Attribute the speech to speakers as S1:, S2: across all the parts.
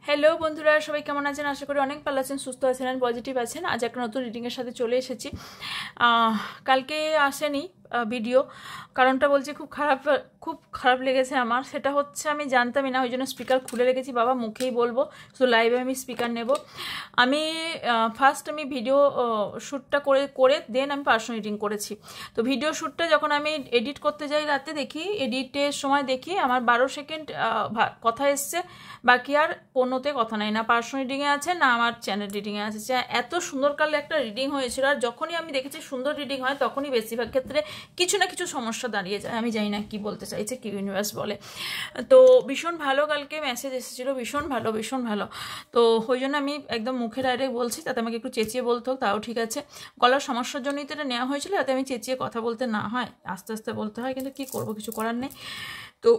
S1: Hello বন্ধুরা, সবাই কেমন আছেন? আশা করি অনেক ভালো আছেন, সুস্থ আছেন আর পজিটিভ আছেন। আজ একটা নতুন রিডিংয়ের সাথে চলে এসেছি। কালকে আসেনি ভিডিও, কারণটা বলছি খুব খারাপ লেগেছে আমার। সেটা হচ্ছে আমি জানতামই না, ওই জন্য স্পিকার খুলে রেখেছি। বাবা মুখেই বলবো, তো লাইভে আমি স্পিকার নেব। আমি ফার্স্ট ভিডিও শ্যুটটা করে দেন আমি পার্সোনাল রিডিং করেছি। তো ভিডিও শ্যুটটা যখন আমি এডিট করতে যাই রাতে, দেখি এডিটের সময় দেখি আমার 12 সেকেন্ড কথা এসছে, বাকি আর কোনোতে কথা নাই, না পার্সোনাল রিডিংয়ে আছে না আমার চ্যানেল রিডিংয়ে আছে। এত সুন্দর কালে একটা রিডিং হয়েছিল, আর যখনই আমি দেখেছি সুন্দর রিডিং হয় তখনই বেশিরভাগ ক্ষেত্রে কিছু না কিছু সমস্যা দাঁড়িয়ে যায়। আমি জানি না কি বলতে চাইছে, কি ইউনিভার্স বলে। তো ভীষণ ভালো কালকে মেসেজ এসেছিলো, ভীষণ ভালো। তো ওই জন্য আমি একদম মুখে ডাইরেক্ট বলছি, তাতে আমাকে একটু চেঁচিয়ে বলতে হোক তাও ঠিক আছে। গলার সমস্যার জন্যই তো এটা নেওয়া হয়েছিল, যাতে আমি চেঁচিয়ে কথা বলতে না হয়, আস্তে আস্তে বলতে হয়, কিন্তু কি করব, কিছু করার নেই। তো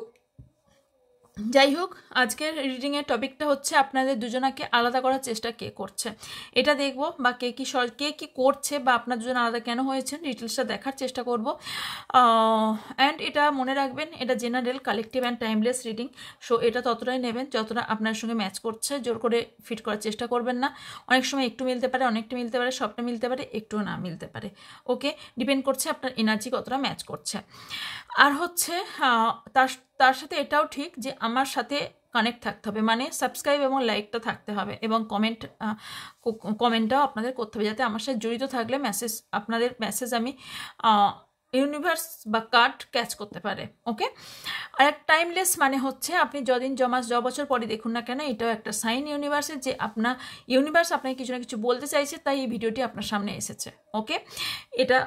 S1: যাই হোক, আজকের রিডিংয়ের টপিকটা হচ্ছে আপনাদের দুজনাকে আলাদা করার চেষ্টা কে করছে, এটা দেখব। বা কে কি করছে, বা আপনার দুজন আলাদা কেন হয়েছেন, ডিটেলসটা দেখার চেষ্টা করব। অ্যান্ড এটা মনে রাখবেন, এটা general, collective and timeless reading. So এটা ততটাই নেবেন যতটা আপনার সঙ্গে ম্যাচ করছে। জোর করে ফিট করার চেষ্টা করবেন না। অনেক সময় একটু মিলতে পারে, অনেকটা মিলতে পারে, সবটা মিলতে পারে, একটুও না মিলতে পারে। ওকে, ডিপেন্ড করছে আপনার এনার্জি কতটা ম্যাচ করছে। আর হচ্ছে তার সাথে এটাও ঠিক যে আমার সাথে কানেক্ট থাকতে হবে, মানে সাবস্ক্রাইব এবং লাইকটা থাকতে হবে, এবং কমেন্টটাও আপনাদের করতে হবে, যাতে আমার সাথে জড়িত থাকলে আপনাদের মেসেজ আমি ইউনিভার্স বা কার্ড ক্যাচ করতে পারে। ওকে, আর এক টাইমলেস মানে হচ্ছে আপনি য বছর পরে দেখুন না কেন, এটাও একটা সাইন ইউনিভার্সের, যে ইউনিভার্স আপনাকে কিছু না কিছু বলতে চাইছে, তাই এই ভিডিওটি আপনার সামনে এসেছে। ওকে, এটা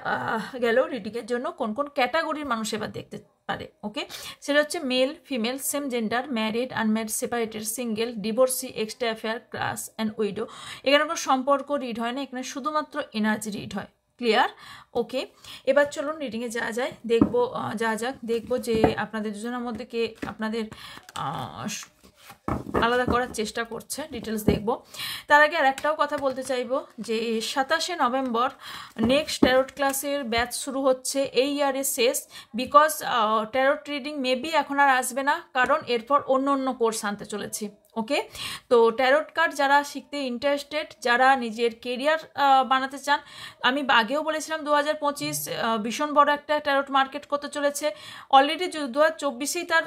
S1: গেল রিডিংয়ের জন্য কোন কোন ক্যাটাগরির মানুষ এবার দেখতে পারে। ওকে, সেটা হচ্ছে male, female, same gender, married, unmarried, separated, single, divorcee, extra affair, class and widow. এখানে কোনো সম্পর্ক রিড হয় না, এখানে শুধুমাত্র এনার্জি রিড হয়। ক্লিয়ার? ওকে, এবার চলুন রিডিংয়ে যাওয়া যায়, দেখবো যে আপনাদের দুজনের মধ্যে কে আপনাদের আলাদা করার চেষ্টা করছে, ডিটেলস দেখব। তার আগে আর একটাও কথা বলতে চাইবো, যে 27শে নভেম্বর নেক্সট ট্যারোট ক্লাসের ব্যাচ শুরু হচ্ছে, এই ইয়ারের শেষ। বিকজ ট্যারোট রিডিং মেবি এখন আর আসবে না, কারণ এরপর অন্য কোর্স আনতে চলেছি। ওকে, তো ট্যারোট কার্ড যারা শিখতে ইন্টারেস্টেড, যারা নিজের কেরিয়ার বানাতে চান, আমি আগেও বলেছিলাম 2025 ভীষণ বড় একটা ট্যারোট মার্কেট করতে চলেছে। অলরেডি 2024এই তার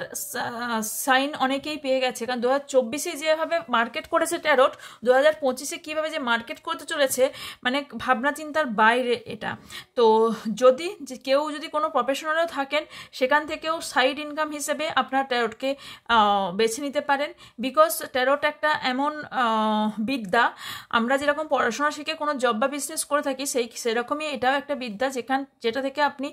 S1: সাইন অনেকেই পেয়ে গেছে, কারণ 2024 যেভাবে মার্কেট করেছে ট্যারোট, 2025 কীভাবে যে মার্কেট করতে চলেছে, মানে ভাবনা চিন্তার বাইরে এটা। তো কেউ যদি কোনো প্রফেশনালও থাকেন, সেখান থেকেও সাইড ইনকাম হিসেবে আপনার ট্যারোটকে বেছে নিতে পারেন। বিকজ ট্যারোট একটা এমন বিদ্যা, আমরা যেরকম পড়াশোনা শিখে কোনো জব বা বিজনেস করে থাকি, সেরকমই এটাও একটা বিদ্যা, যেটা থেকে আপনি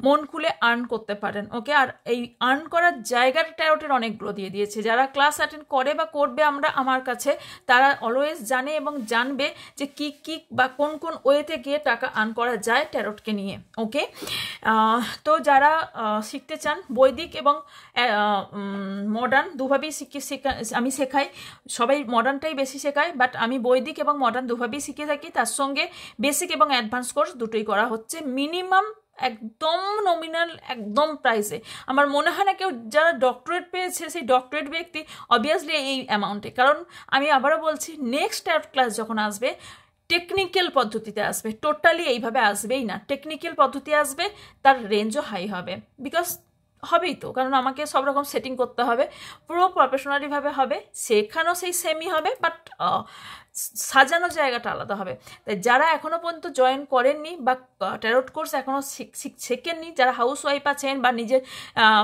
S1: মন খুলে আর্ন করতে পারেন। ওকে, আর এই আর্ন করার জায়গাটা ট্যারোটের অনেকগুলো দিয়ে দিয়েছে। যারা ক্লাস অ্যাটেন্ড করে বা করবে আমার কাছে, তারা অলওয়েজ জানে এবং জানবে যে কি বা কোন ওয়েতে গিয়ে টাকা আর্ন করা যায় ট্যারোটকে নিয়ে। ওকে, তো যারা শিখতে চান, বৈদিক এবং মডার্ন দুভাবেই আমি শেখাই। সবাই মডার্নটাই বেশি শেখায়, বাট আমি বৈদিক এবং মডার্ন দুভাবেই শিখে থাকি। তার সঙ্গে বেসিক এবং অ্যাডভান্স কোর্স দুটোই করা হচ্ছে, মিনিমাম একদম নমিনাল, একদম প্রাইসে। আমার মনে হয় না কেউ যারা ডক্টরেট পেয়েছে, সেই ডক্টরেট ব্যক্তি অবভিয়াসলি এই অ্যামাউন্টে। কারণ আমি আবারও বলছি, নেক্সট ক্লাস যখন আসবে, টেকনিক্যাল পদ্ধতিতে আসবে, টোটালি এইভাবে আসবেই না, টেকনিক্যাল পদ্ধতি আসবে, তার রেঞ্জও হাই হবে। বিকজ হবেই তো, কারণ আমাকে সব রকম সেটিং করতে হবে, পুরো প্রফেশনালিভাবে হবে, সেখানেও সেই সেমই হবে, বাট সাজানো জায়গাটা আলাদা হবে। তাই যারা এখনও পর্যন্ত জয়েন করেননি বা ট্যারোট কোর্স এখনও শেখেননি, যারা হাউস ওয়াইফ আছেন বা নিজের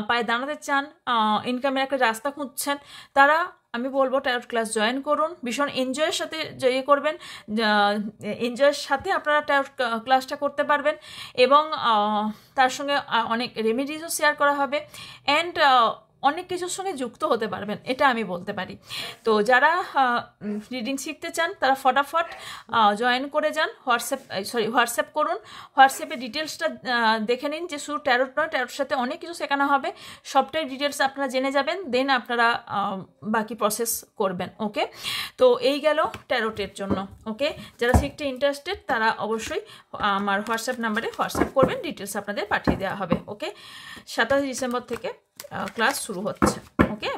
S1: পায়ে দাঁড়াতে চান, ইনকামের একটা রাস্তা খুঁজছেন, তারা আমি বলবো ট্যারোট ক্লাস জয়েন করুন। ভীষণ এনজয়ের সাথে করবেন, এনজয়ের সাথে আপনারা ট্যারোট ক্লাসটা করতে পারবেন, এবং তার সঙ্গে অনেক রেমেডিসও শেয়ার করা হবে, অ্যান্ড অনেক কিছুর সঙ্গে যুক্ত হতে পারবেন, এটা আমি বলতে পারি। তো যারা রিডিং শিখতে চান, তারা ফটাফট জয়েন করে যান, হোয়াটসঅ্যাপ করুন। হোয়াটসঅ্যাপে ডিটেলসটা দেখে নিন, যে শুধু ট্যারোট নয়, ট্যারোটের সাথে অনেক কিছু শেখানো হবে, সবটাই ডিটেলস আপনারা জেনে যাবেন, দেন আপনারা বাকি প্রসেস করবেন। ওকে, তো এই গেল ট্যারোটের জন্য। ওকে, যারা শিখতে ইন্টারেস্টেড, তারা অবশ্যই আমার হোয়াটসঅ্যাপ নাম্বারে হোয়াটসঅ্যাপ করবেন, ডিটেলস আপনাদের পাঠিয়ে দেওয়া হবে। ওকে, 27 ডিসেম্বর থেকে ক্লাস শুরু হচ্ছে। ওকে,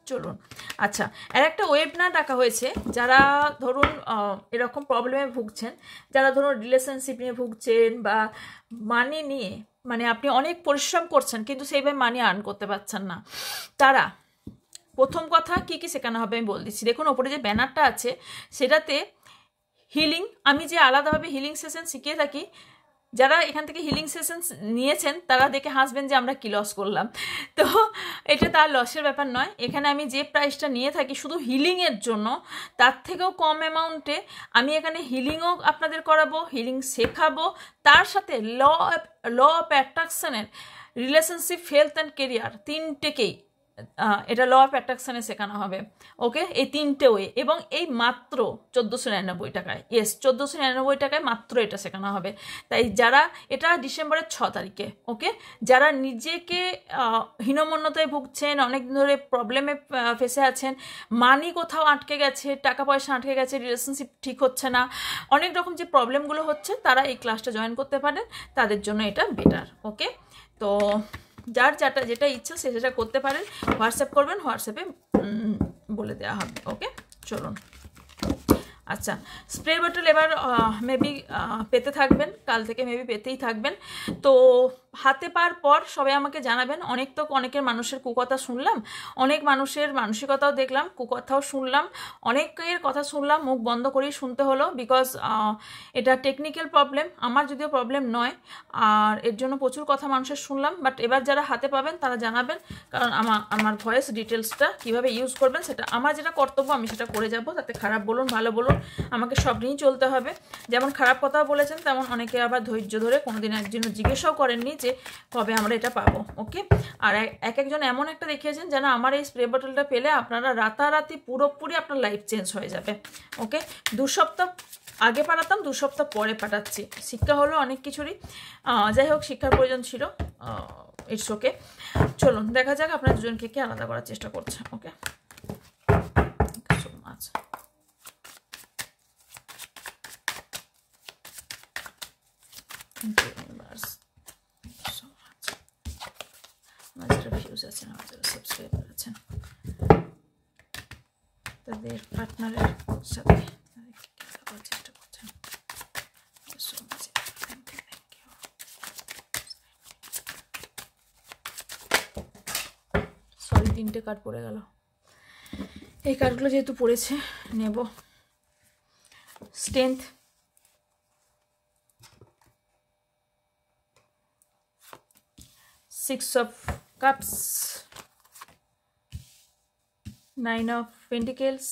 S1: চলুন আচ্ছা, আর একটা ওয়েবিনার ডাকা হয়েছে যারা ধরুন এরকম প্রবলেমে ভুগছেন, যারা ধরুন রিলেশনশিপ নিয়ে ভুগছেন বা মানি নিয়ে, মানে আপনি অনেক পরিশ্রম করছেন কিন্তু সেইভাবে মানি আর্ন করতে পারছেন না, তারা প্রথম কথা কি কি শেখানো হবে আমি বলে দিচ্ছি। দেখুন ওপরে যে ব্যানারটা আছে সেটাতে হিলিং, আমি যে আলাদাভাবে হিলিং সেশন শিখিয়ে থাকি, যারা এখান থেকে হিলিং সেশন নিয়েছেন তারা দেখে হাসবেন যে আমরা কি লস করলাম। তো এটা তার লসের ব্যাপার নয়। এখানে আমি যে প্রাইসটা নিয়ে থাকি শুধু হিলিংয়ের জন্য, তার থেকেও কম অ্যামাউন্টে আমি এখানে হিলিংও আপনাদের করাবো, হিলিং শেখাবো, তার সাথে ল অফ অ্যাট্রাকশনের, রিলেশনশিপ, হেলথ অ্যান্ড কেরিয়ার, তিনটেকেই এটা ল অফ অ্যাট্রাকশনে শেখানো হবে। ওকে, এই তিনটে ওয়ে, এবং এই মাত্র 1499 টাকায়। ইয়েস, 1499 টাকায় মাত্র এটা শেখানো হবে। তাই যারা, এটা ডিসেম্বরের 6 তারিখে। ওকে, যারা নিজেকে হীনমন্যতায় ভুগছেন, অনেক দিন ধরে প্রবলেমে ফেসে আছেন, মানি কোথাও আটকে গেছে, টাকা পয়সা আটকে গেছে, রিলেশনশিপ ঠিক হচ্ছে না, অনেক রকম যে প্রবলেমগুলো হচ্ছে, তারা এই ক্লাসটা জয়েন করতে পারেন, তাদের জন্য এটা বেটার। ওকে, তো যার যেটা ইচ্ছা সে সেটা করতে পারেন, হোয়াটসঅ্যাপ করবেন, হোয়াটসঅ্যাপে বলে দেওয়া হবে। ওকে, চলুন। আচ্ছা, স্প্রে বটল এবার মেবি পেতে থাকবেন, কাল থেকে মেবি পেতেই থাকবেন। তো হাতে পাওয়ার পর সবাই আমাকে জানাবেন। অনেকের মানুষের কুকথা শুনলাম, অনেক মানুষের মানসিকতাও দেখলাম, কুকথাও শুনলাম, অনেকের কথা শুনলাম, মুখ বন্ধ করেই শুনতে হলো, বিকজ এটা টেকনিক্যাল প্রবলেম, আমার যদিও প্রবলেম নয়, আর এর জন্য প্রচুর কথা মানুষের শুনলাম। বাট এবার যারা হাতে পাবেন তারা জানাবেন, কারণ আমার ভয়েস ডিটেলসটা কীভাবে ইউজ করবেন সেটা আমার যেটা কর্তব্য আমি সেটা করে যাব। তাতে খারাপ বলুন ভালো বলুন আমাকে সব নিয়েই চলতে হবে। যেমন খারাপ কথা বলেছেন, তেমন অনেকে আবার ধৈর্য ধরে কোনোদিন একজন জিজ্ঞাসাও করেননি যে কবে আমরা এটা পাবো। ওকে, আর একজন এমন একটা দেখিয়েছেন যেন আমার এই স্প্রে বটলটা পেলে আপনারা রাতারাতি পুরোপুরি আপনার লাইফ চেঞ্জ হয়ে যাবে। ওকে, 2 সপ্তাহ আগে পাঠাতাম, 2 সপ্তাহ পরে পাঠাচ্ছি। শিক্ষা হলো অনেক কিছুরই, যাই হোক শিক্ষার প্রয়োজন ছিল, ইটস ওকে। চলুন দেখা যাক আপনার দুজনকে কে আলাদা করার চেষ্টা করছে। ওকে, সো মাচ। যারা ভিউজ আছেন, যারা সাবস্ক্রাইবার আছেন, তাদের পার্টনারের সাথে চেষ্টা করছেন। সরি, 3টে কার্ড পড়ে গেল। এই কার্ডগুলো যেহেতু পড়েছে নেব। Strength, Six of Cups, 9 of Pentacles,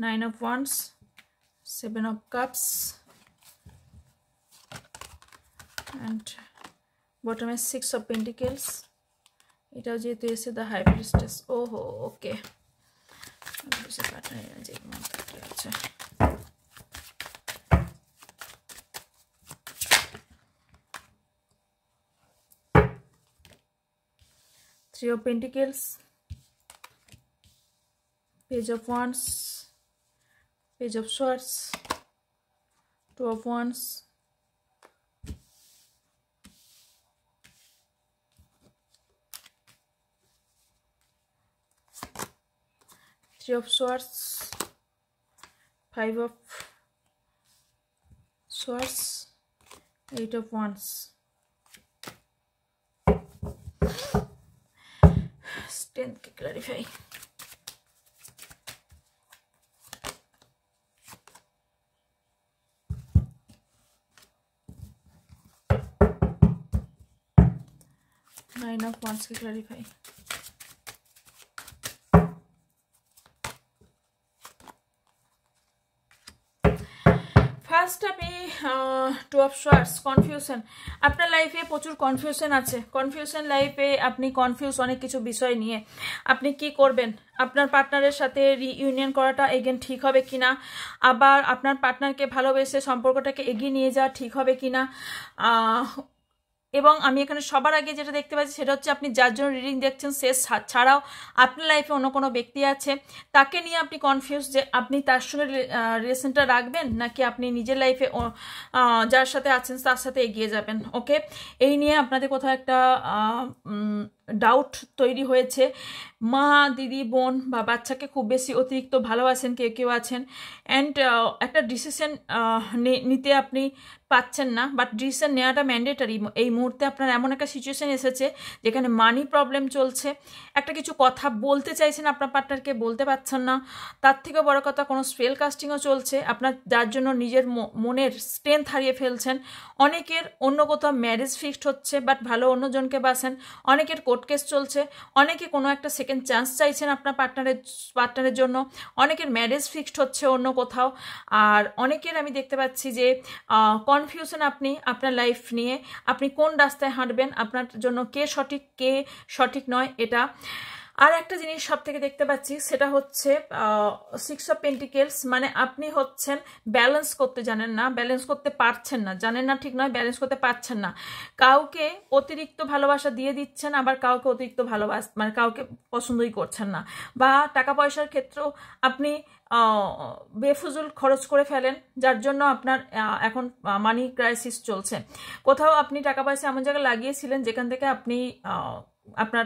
S1: 9 of Wands, 7 of Cups, and bottom is 6 of Pentacles. এটাও যেহেতু এসে দ্য হাই প্রিস্টেস। ওহো, ওকে, আচ্ছা, Three of Pentacles, Page of Wands, Page of Swords, 2 of Wands, Three of Swords, 5 of Swords, 8 of Wands. Strength के clarify. Nine of Wands के clarify. First আমি 2 of swords, confusion. আপনার লাইফে প্রচুর confusion আছে, confusion লাইফে আপনি কনফিউজ অনেক কিছু বিষয় নিয়ে। আপনি কি করবেন? আপনার পার্টনারের সাথে রিইউনিয়ন করাটা এগেন ঠিক হবে কিনা, আবার আপনার পার্টনারকে ভালোবেসে সম্পর্কটাকে এগিয়ে নিয়ে যাওয়া ঠিক হবে কিনা, এবং আমি এখানে সবার আগে যেটা দেখতে পাচ্ছি সেটা হচ্ছে আপনি যার জন্য রিডিং দেখছেন সে ছাড়াও আপনার লাইফে অন্য কোনো ব্যক্তি আছে, তাকে নিয়ে আপনি কনফিউজ যে আপনি তার সঙ্গে রিলেশনটা রাখবেন নাকি আপনি নিজের লাইফে যার সাথে আছেন তার সাথে এগিয়ে যাবেন। ওকে, এই নিয়ে আপনাদের কোথাও একটা ডাউট তৈরি হয়েছে। মা, দিদি, বোন বা বাচ্চাকে খুব বেশি অতিরিক্ত ভালোবাসেন কেউ কেউ আছেন, অ্যান্ড একটা ডিসিশন নিতে আপনি পাচ্ছেন না, বাট ডিসিশন নেওয়াটা ম্যান্ডেটারি। এই মুহূর্তে আপনার এমন একটা সিচুয়েশন এসেছে যেখানে মানি প্রবলেম চলছে, একটা কিছু কথা বলতে চাইছেন আপনার পার্টনারকে বলতে পারছেন না, তার থেকে বড় কথা কোনো স্পেল কাস্টিংও চলছে আপনার, যার জন্য নিজের মনের স্ট্রেংথ হারিয়ে ফেলছেন। অনেকের অন্য কোথাও ম্যারেজ ফিক্সড হচ্ছে বাট ভালো অন্যজনকে বাসেন, অনেকের কোর্ট কেস চলছে, অনেকে কোনো একটা সেকেন্ড চান্স চাইছেন আপনার পার্টনারের জন্য, অনেকের ম্যারেজ ফিক্সড হচ্ছে অন্য কোথাও, আর অনেকের আমি দেখতে পাচ্ছি যে কনফিউশন আপনি আপনার লাইফ নিয়ে, আপনি কোন রাস্তায় হাঁটবেন, আপনার জন্য কে সঠিক নয় এটা। আর একটা জিনিস সব থেকে দেখতে পাচ্ছি সেটা হচ্ছে 6 অফ পেন্টিকেলস, মানে আপনি হচ্ছেন ব্যালেন্স করতে জানেন না, ব্যালেন্স করতে পারছেন না, জানেন না ঠিক নয়, ব্যালেন্স করতে পারছেন না। কাউকে অতিরিক্ত ভালোবাসা দিয়ে দিচ্ছেন, আবার কাউকে অতিরিক্ত মানে কাউকে পছন্দই করছেন না, বা টাকা পয়সার ক্ষেত্রেও আপনি বেফুজুল খরচ করে ফেলেন, যার জন্য আপনার এখন মানি ক্রাইসিস চলছে। কোথাও আপনি টাকা পয়সা এমন জায়গায় লাগিয়েছিলেন যেখান থেকে আপনি আপনার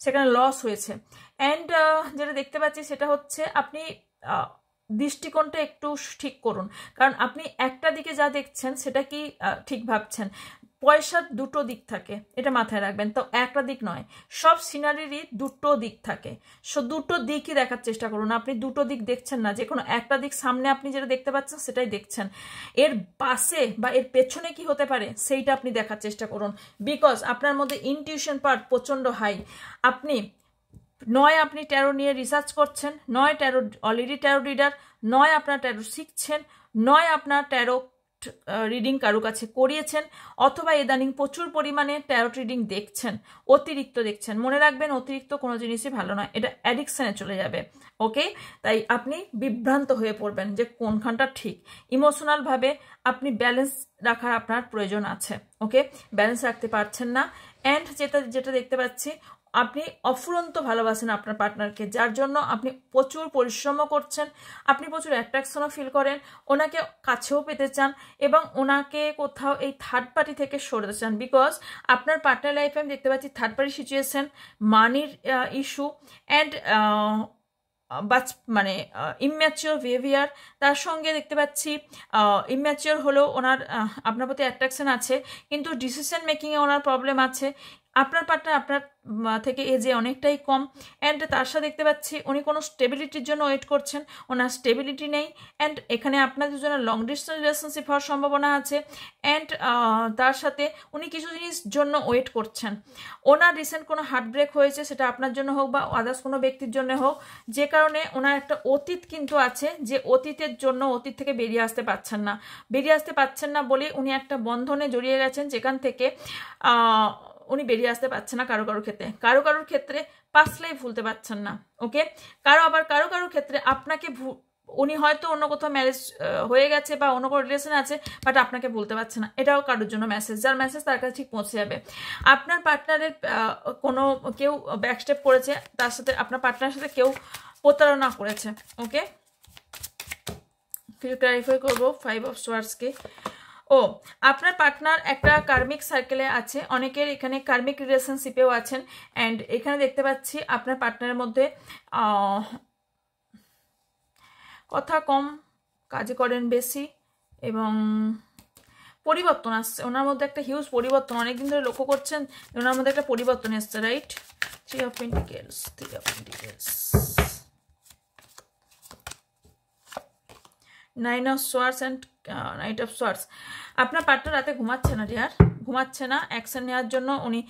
S1: সেখানে লস হয়েছে। অ্যান্ড যেটা দেখতে পাচ্ছি সেটা হচ্ছে আপনি দৃষ্টিকোণটা একটু ঠিক করুন, কারণ আপনি একটা দিকে যা দেখছেন সেটা কি ঠিক ভাবছেন। পয়সার দুটো দিক থাকে, এটা মাথায় রাখবেন, তো একটা দিক নয়, সব সিনারিরই দুটো দিক থাকে, দুটো দিকই দেখার চেষ্টা করুন। আপনি দুটো দিক দেখছেন না, যে কোনো একটা দিক সামনে আপনি যেটা দেখতে পাচ্ছেন সেটাই দেখছেন, এর পাশে বা এর পেছনে কি হতে পারে সেইটা আপনি দেখার চেষ্টা করুন, বিকজ আপনার মধ্যে ইনটিউশন পার্ট প্রচণ্ড হাই। আপনি নয় আপনি ট্যারো নিয়ে রিসার্চ করছেন, নয় ট্যারো অলরেডি ট্যারো রিডার, নয় আপনার ট্যারো শিখছেন, নয় আপনার ট্যারো রিডিং কারো কাছে করিয়েছেন, অথবা ইদানিং প্রচুর পরিমাণে ট্যারোট রিডিং দেখছেন, অতিরিক্ত দেখছেন। মনে রাখবেন অতিরিক্ত কোনো জিনিসই ভালো নয়, এটা অ্যাডিকশানে চলে যাবে। ওকে, তাই আপনি বিভ্রান্ত হয়ে পড়বেন যে কোনখানটা ঠিক। ইমোশনালভাবে আপনি ব্যালেন্স রাখার আপনার প্রয়োজন আছে। ওকে, ব্যালেন্স রাখতে পারছেন না, অ্যান্ড যেটা দেখতে পাচ্ছি আপনি অফুরন্ত ভালোবাসেন আপনার পার্টনারকে, যার জন্য আপনি প্রচুর পরিশ্রমও করছেন, আপনি প্রচুর অ্যাট্রাকশনও ফিল করেন, ওনাকে কাছেও পেতে চান এবং ওনাকে কোথাও এই থার্ড পার্টি থেকে সরতে চান, বিকজ আপনার পার্টনার লাইফে আমি দেখতে পাচ্ছি থার্ড পার্টি সিচুয়েশন, মানির ইস্যু, অ্যান্ড মানে ইম্যাচিওর বিহেভিয়ার। তার সঙ্গে দেখতে পাচ্ছি ইম্যাচিওর হলেও ওনার আপনার প্রতি অ্যাট্রাকশন আছে, কিন্তু ডিসিশন মেকিংয়ে ওনার প্রবলেম আছে। আপনার পার্টনার আপনার থেকে এজে অনেকটাই কম, অ্যান্ড তার সাথে দেখতে পাচ্ছি উনি কোনো স্টেবিলিটির জন্য ওয়েট করছেন, ওনার স্টেবিলিটি নেই, অ্যান্ড এখানে আপনাদের জন্য লং ডিস্টেন্স রিলেশনশিপ হওয়ার সম্ভাবনা আছে, অ্যান্ড তার সাথে উনি কিছু জিনিস জন্য ওয়েট করছেন। ওনার রিসেন্ট কোনো হার্টব্রেক হয়েছে, সেটা আপনার জন্য হোক বা আদার্স কোনো ব্যক্তির জন্য হোক, যে কারণে ওনার একটা অতীত কিন্তু আছে, যে অতীতের জন্য অতীত থেকে বেরিয়ে আসতে পারছেন না বলে উনি একটা বন্ধনে জড়িয়ে গেছেন, যেখান থেকে উনি বেরিয়ে আসতে পারছেন না। কারোর ক্ষেত্রে পাস্ট লাইফ ভুলতে পারছেন না। ওকে, কারোর ক্ষেত্রে আপনাকে উনি হয়তো অন্য কোথাও ম্যারেজ হয়ে গেছে বা অন্য কোনো রিলেশন আছে, বাট আপনাকে ভুলতে পারছে না। এটাও কারোর জন্য মেসেজ, যার মেসেজ তার কাছে ঠিক পৌঁছে যাবে। আপনার পার্টনারের কেউ ব্যাকস্টেপ করেছে, তার সাথে আপনার পার্টনারের সাথে কেউ প্রতারণা করেছে। ওকে, ফিল ক্লারিফাই করবো 5 অফ সোয়ার্ডসকে। আপনার পার্টনার একটা কার্মিক সার্কেলে আছে, অনেকের এখানে কার্মিক রিলেশনশিপেও আছেন, অ্যান্ড এখানে দেখতে পাচ্ছি আপনার পার্টনারের মধ্যে কথা কম, কাজে করেন বেশি, এবং পরিবর্তন আসছে ওনার মধ্যে, একটা হিউজ পরিবর্তন, অনেকদিন ধরে লক্ষ্য করছেন ওনার মধ্যে একটা পরিবর্তন এসছে, right? 3 of pentacles, 9 of swords and night of swords. আপনার পার্টনার রাতে ঘুমাচ্ছে না অ্যাকশন নেওয়ার জন্য উনি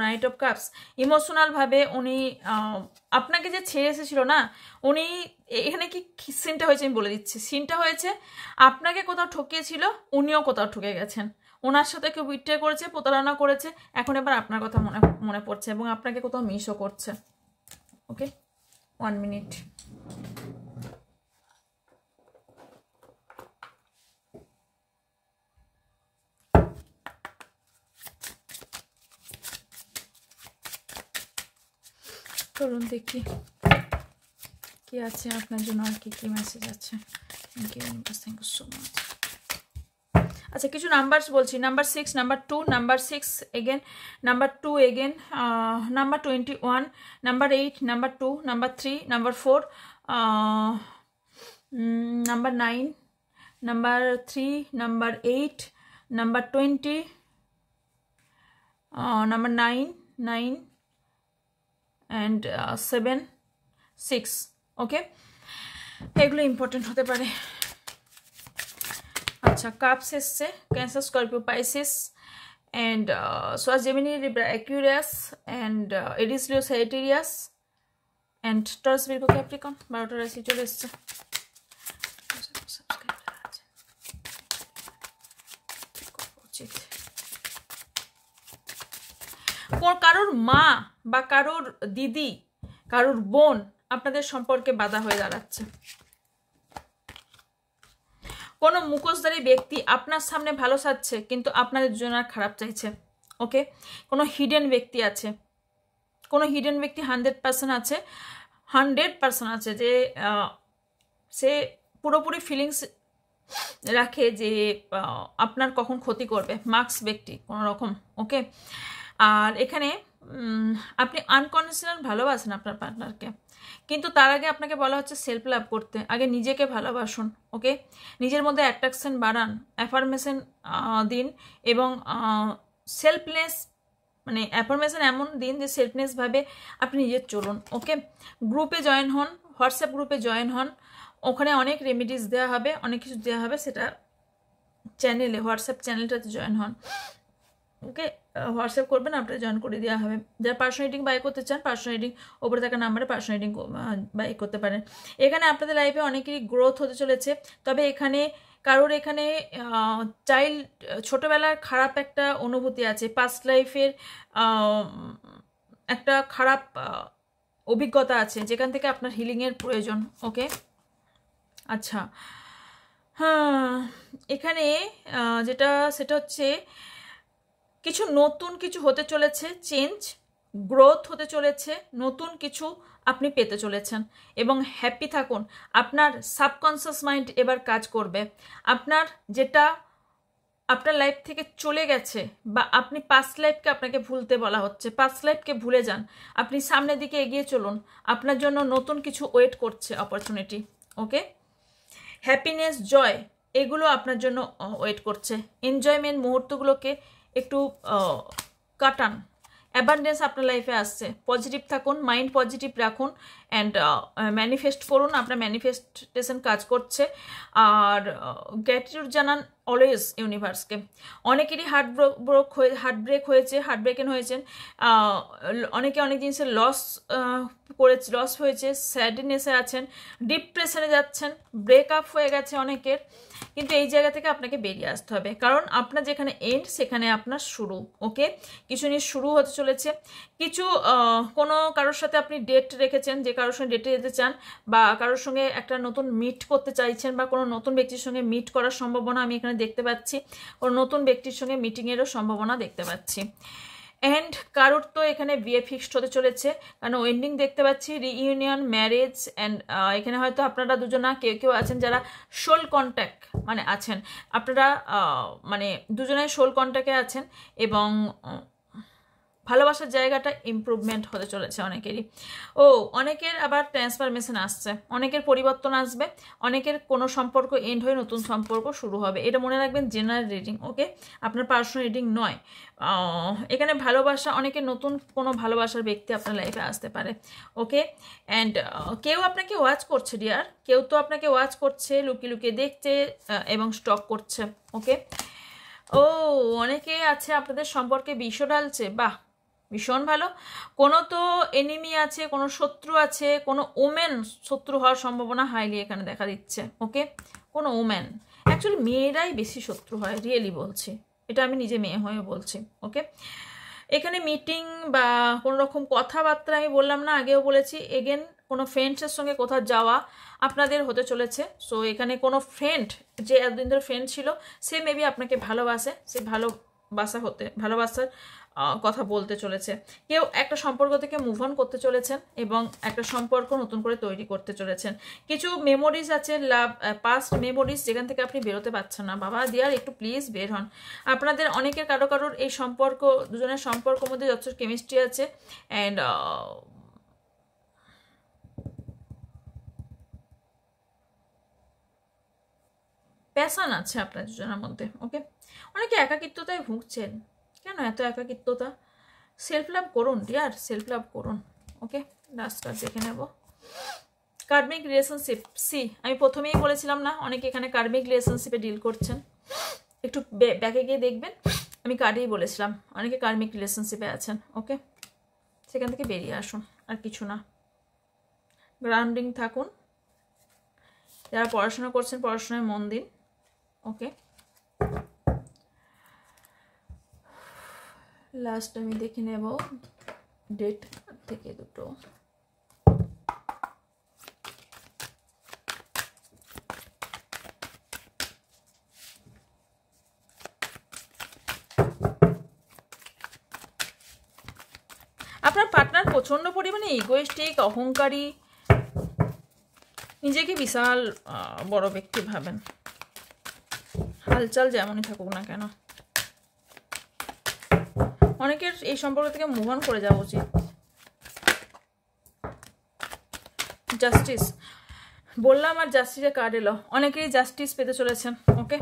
S1: নাইট অফ কাপস। ইমোশনালভাবে উনি আপনাকে যে ছেড়ে এসেছিল না, উনি এখানে কি সিনটা হয়েছে আমি বলে দিচ্ছি। সিনটা হয়েছে আপনাকে কোথাও ঠকিয়েছিল, উনিও কোথাও ঠকে গেছেন, ওনার সাথে কেউ বিট্রে করেছে, প্রতারণা করেছে, এখন এবার আপনার কথা মনে পড়ছে এবং আপনাকে কোথাও মিসও করছে। ওকে, 1 মিনিট। চলুন দেখি কি আছে আপনার জন্য, আর কি কি মেসেজ আছে। Thank you universe, thank you so much. আচ্ছা কিছু নাম্বারস বলছি, number 6, number 2, number 6 again, number 2 again, number 21, number 8, number 2, number 3, number 4, number 9, number 3, number 8, number 20, number 9 and 7, 6। Okay, এগুলো ইম্পর্টেন্ট হতে পারে। আচ্ছা কাপস এসছে, ক্যান্সার, স্করপিও, পাইসিস অ্যান্ড সোয়াস, Gemini, Libra, Aquarius and Aries, Leo, Sagittarius and Taurus, ভির্গো, Capricorn. 12টা রাশি চলে এসছে। কারোর মা বা কারোর দিদি, কারোর বোন আপনাদের সম্পর্কে বাধা হয়ে দাঁড়াচ্ছে। কোনো মুখোশধারী ব্যক্তি আপনার সামনে ভালো সাজছে কিন্তু আপনাদের দুজনের খারাপ চাইছে। ওকে, কোনো হিডেন ব্যক্তি আছে, কোনো হিডেন ব্যক্তি 100% আছে, 100% আছে যে সে পুরোপুরি ফিলিংস রাখে যে আপনার কখন ক্ষতি করবে, মার্কস ব্যক্তি কোনো রকম। ওকে, আর এখানে আপনি আনকন্ডিশনাল ভালোবাসেন আপনার পার্টনারকে, কিন্তু তার আগে আপনাকে বলা হচ্ছে সেলফ লাভ করতে, আগে নিজেকে ভালোবাসুন। ওকে, নিজের মধ্যে অ্যাট্রাকশন বাড়ান, অ্যাফার্মেশন দিন এবং সেলফনেস, মানে অ্যাফার্মেশন এমন দিন যে সেলফনেসভাবে আপনি নিজের চলুন। ওকে, গ্রুপে জয়েন হন, হোয়াটসঅ্যাপ গ্রুপে জয়েন হন, ওখানে অনেক রেমিডিস দেওয়া হবে, অনেক কিছু দেওয়া হবে, সেটা চ্যানেলে, হোয়াটসঅ্যাপ চ্যানেলটাতে জয়েন হন। ওকে, হোয়াটসঅ্যাপ করবেন, আপনার জয়েন করে দেওয়া হবে। যারা পার্সোনাল রিডিং বাই করতে চান, পার্সোনাল রিডিং ওপরে থাকা নাম্বারে পার্সোনাল রিডিং বাই করতে পারেন। এখানে আপনাদের লাইফে অনেকেরই গ্রোথ হতে চলেছে, তবে এখানে কারোর এখানে চাইল্ড ছোটোবেলার খারাপ একটা অনুভূতি আছে, পাস্ট লাইফের একটা খারাপ অভিজ্ঞতা আছে যেখান থেকে আপনার হিলিংয়ের প্রয়োজন। ওকে, আচ্ছা হ্যাঁ, এখানে যেটা সেটা হচ্ছে কিছু নতুন কিছু হতে চলেছে, চেঞ্জ, গ্রোথ হতে চলেছে, নতুন কিছু আপনি পেতে চলেছেন এবং হ্যাপি থাকুন। আপনার সাবকনসিয়াস মাইন্ড এবার কাজ করবে, আপনার যেটা আপনার লাইফ থেকে চলে গেছে বা আপনি পাস্ট লাইফকে আপনাকে ভুলতে বলা হচ্ছে, পাস্ট লাইফকে ভুলে যান, আপনি সামনের দিকে এগিয়ে চলুন, আপনার জন্য নতুন কিছু ওয়েট করছে, অপরচুনিটি। ওকে, হ্যাপিনেস, জয়, এগুলো আপনার জন্য ওয়েট করছে। এনজয়মেন্ট মুহূর্তগুলোকে একটু কাটান, অ্যাবান্ডেন্স আপনার লাইফে আসছে। পজিটিভ থাকুন, মাইন্ড পজিটিভ রাখুন অ্যান্ড ম্যানিফেস্ট করুন, আপনার ম্যানিফেস্টেশন কাজ করছে। আর গ্র্যাটিটিউড জানান অলওয়েজ ইউনিভার্সকে। অনেকেরই হার্ট ব্রেক হয়েছে, হার্ট ব্রেকেন হয়েছেন, অনেকে অনেক জিনিসের লস হয়েছে, স্যাডনেসে আছেন, ডিপ্রেশনে যাচ্ছেন, ব্রেকআপ হয়ে গেছে অনেকের, কিন্তু এই জায়গা থেকে আপনাকে বেরিয়ে আসতে হবে, কারণ আপনার যেখানে এন্ড সেখানে আপনার শুরু। ওকে, কিছু নিয়ে শুরু হতে চলেছে, কিছু কোনো কারোর সাথে আপনি ডেট রেখেছেন, যে কারোর সঙ্গে ডেটে যেতে চান বা কারোর সঙ্গে একটা নতুন মিট করতে চাইছেন বা কোনো নতুন ব্যক্তির সঙ্গে মিট করার সম্ভাবনা আমি এখানে দেখতে পাচ্ছি, কোনো নতুন ব্যক্তির সঙ্গে মিটিংয়েরও সম্ভাবনা দেখতে পাচ্ছি। অ্যান্ড কারোর তো এখানে বিয়ে ফিক্সড হতে চলেছে, কারণ ওয়েন্ডিং দেখতে পাচ্ছি, রিইউনিয়ন, ম্যারেজ অ্যান্ড এখানে হয়তো আপনারা দুজনা কেউ আছেন যারা সোল কন্ট্যাক্ট মানে আছেন, আপনারা মানে দুজনের সোল কন্ট্যাক্টে আছেন এবং ভালোবাসার জায়গাটা ইমপ্রুভমেন্ট হতে চলেছে অনেকেরই। অনেকের আবার ট্রান্সফরমেশন আসছে, অনেকের পরিবর্তন আসবে, অনেকের কোনো সম্পর্ক এন্ড হয়ে নতুন সম্পর্ক শুরু হবে। এটা মনে রাখবেন, জেনারেল রিডিং। ওকে, আপনার পার্সোনাল রিডিং নয়। এখানে ভালোবাসা, অনেকের নতুন কোনো ভালোবাসার ব্যক্তি আপনার লাইফে আসতে পারে। ওকে, অ্যান্ড কেউ আপনাকে ওয়াচ করছে ডিয়ার, কেউ তো আপনাকে ওয়াচ করছে, লুকিয়ে লুকিয়ে দেখছে এবং স্টক করছে। ওকে, অনেকে আছে আপনাদের সম্পর্কে বিষ ঢালছে, বাহ ভীষণ ভালো। কোনো তো এনিমি আছে, কোনো শত্রু আছে, কোনো ওমেন শত্রু হওয়ার সম্ভাবনা হাইলি এখানে দেখা দিচ্ছে। ওকে, কোনো ওমেন, অ্যাকচুয়ালি মেয়েরাই বেশি শত্রু হয়, রিয়েলি বলছি, এটা আমি নিজে মেয়ে হয়ে বলছি। ওকে, এখানে মিটিং বা কোনো রকম কথাবার্তা আমি বললাম না, আগেও বলেছি, এগেন কোনো ফ্রেন্ডসের সঙ্গে কোথাও যাওয়া আপনাদের হতে চলেছে। সো এখানে কোনো ফ্রেন্ড যে এতদিন ধরে ফ্রেন্ড ছিল, সে মেবি আপনাকে ভালোবাসে, সে ভালোবাসার কথা বলতে চলেছে। কেউ একটা সম্পর্ক থেকে মুভ অন করতে চলেছেন এবং একটা সম্পর্ক নতুন করে তৈরি করতে চলেছেন। কিছু মেমোরিজ আছে, লাভ পাস্ট মেমোরিজ, যেখান থেকে আপনি বেরোতে পারছেন না। বাবা দিয়ার একটু প্লিজ বের হন। আপনাদের অনেকের কারোর এই সম্পর্ক, দুজনের সম্পর্কের মধ্যে যথেষ্ট কেমিস্ট্রি আছে অ্যান্ড প্যাশন আছে আপনার দুজনের মধ্যে। ওকে, অনেকে একাকিত্বতায় ভুগছেন। কেন এত একাকিত্বতা? সেলফ লাভ করুন ডিয়ার, সেলফ লাভ করুন। ওকে, লাস্ট কার্ড দেখে নেব। কার্মিক রিলেশনশিপ, সি আমি প্রথমেই বলেছিলাম না, অনেকে এখানে কার্মিক রিলেশনশিপে ডিল করছেন। একটু ব্যাকে গিয়ে দেখবেন, আমি কার্ডেই বলেছিলাম অনেকে কার্মিক রিলেশনশিপে আছেন। ওকে, সেখান থেকে বেরিয়ে আসুন, আর কিছু না। গ্রাউন্ডিং থাকুন। যারা পড়াশোনা করছেন পড়াশোনায় মন দিন। ওকে, লাস্ট আমি দেখে নেব ডেট থেকে দুটো। আপনার পার্টনার প্রচন্ড পরিমাণে ইগোয়েস্টিক, অহংকারী, নিজেকে বিশাল বড় ব্যক্তি ভাবেন। হালচাল যেমনই থাকুক না কেন, অনেকের এই সম্পর্ক থেকে মুভ অন করে যাওয়া উচিত। জাস্টিস বললাম, আর জাস্টিসের কার্ড এলো। অনেকেই জাস্টিস পেতে চলেছেন। ওকে,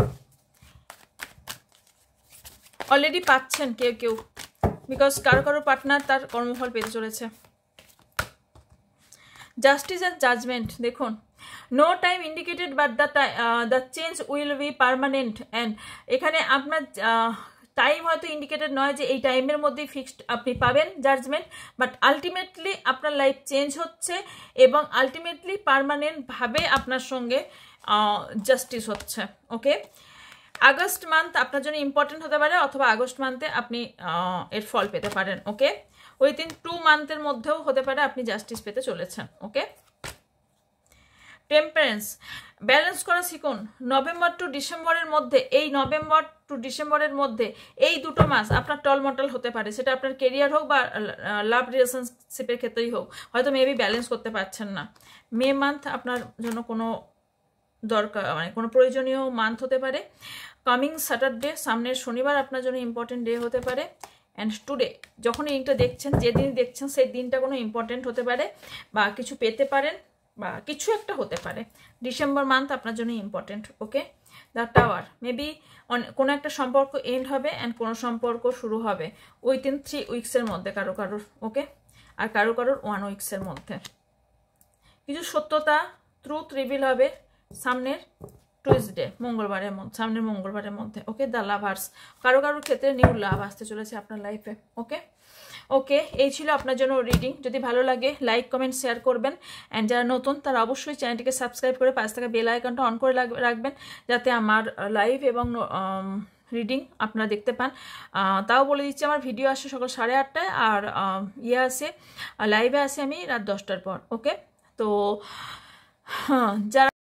S1: অলরেডি পাচ্ছেন কেউ কেউ, বিকজ কারো পার্টনার তার কর্মফল পেতে চলেছে। জাস্টিস অ্যান্ড জাজমেন্ট দেখুন, no time indicated but the change will be permanent. And এখানে আপনার টাইম হয়তো ইন্ডিকেটেড নয় যে এই টাইমের মধ্যেই ফিক্সড আপনি পাবেন জাজমেন্ট, বাট আলটিমেটলি আপনার লাইফ চেঞ্জ হচ্ছে এবং আলটিমেটলি পারমানেন্টভাবে আপনার সঙ্গে জাস্টিস হচ্ছে। ওকে, আগস্ট মান্থ আপনার জন্য ইম্পর্টেন্ট হতে পারে, অথবা আগস্ট মান্থে আপনি এর ফল পেতে পারেন। ওকে, উইথিন 2 মান্থের মধ্যেও হতে পারে আপনি জাস্টিস পেতে চলেছেন। ওকে, টেম্পারেন্স ব্যালেন্স করা শিখুন। নভেম্বর টু ডিসেম্বরের মধ্যে, এই নভেম্বর টু ডিসেম্বরের মধ্যে এই 2 মাস আপনার টলমটল হতে পারে, সেটা আপনার কেরিয়ার হোক বা লাভ রিলেশনশিপের ক্ষেত্রেই হোক। হয়তো মেবি ব্যালেন্স করতে পারছেন না। মে মান্থ আপনার জন্য কোনো দরকার, মানে কোনো প্রয়োজনীয় মান্থ হতে পারে। কামিং স্যাটারডে, সামনের শনিবার আপনার জন্য ইম্পর্টেন্ট ডে হতে পারে। অ্যান্ড টুডে, যখন লিঙ্কটা দেখছেন, যে দিন দেখছেন সেই দিনটা কোনো ইম্পর্টেন্ট হতে পারে, বা কিছু পেতে পারেন, বা কিছু একটা হতে পারে। ডিসেম্বর মান্থ আপনার জন্য important. Okay, the tower, maybe কোনো একটা সম্পর্ক এন্ড হবে অ্যান্ড কোনো সম্পর্ক শুরু হবে উইথিন 3 উইকসের মধ্যে কারোর। ওকে, আর কারোর 1 উইকসের মধ্যে। কিছু সত্যতা, ট্রুথ রিভিল হবে সামনের টুইসডে, সামনের মঙ্গলবারের মধ্যে। ওকে, দ্য লাভার্স, কারোর ক্ষেত্রে নিউ লাভ আসতে চলেছে আপনার লাইফে। ওকে ওকে, এই ছিল আপনার জন্য রিডিং। যদি ভালো লাগে লাইক, কমেন্ট, শেয়ার করবেন। অ্যান্ড যারা নতুন তারা অবশ্যই চ্যানেলটিকে সাবস্ক্রাইব করে পাশে থাকা বেল আইকনটা অন করে রাখবেন, যাতে আমার লাইভ এবং রিডিং আপনারা দেখতে পান। তাও বলে দিচ্ছি, আমার ভিডিও আসে সকাল 8:30টায়, আর আসে লাইভে আসে আমি রাত 10টার পর। ওকে, তো যারা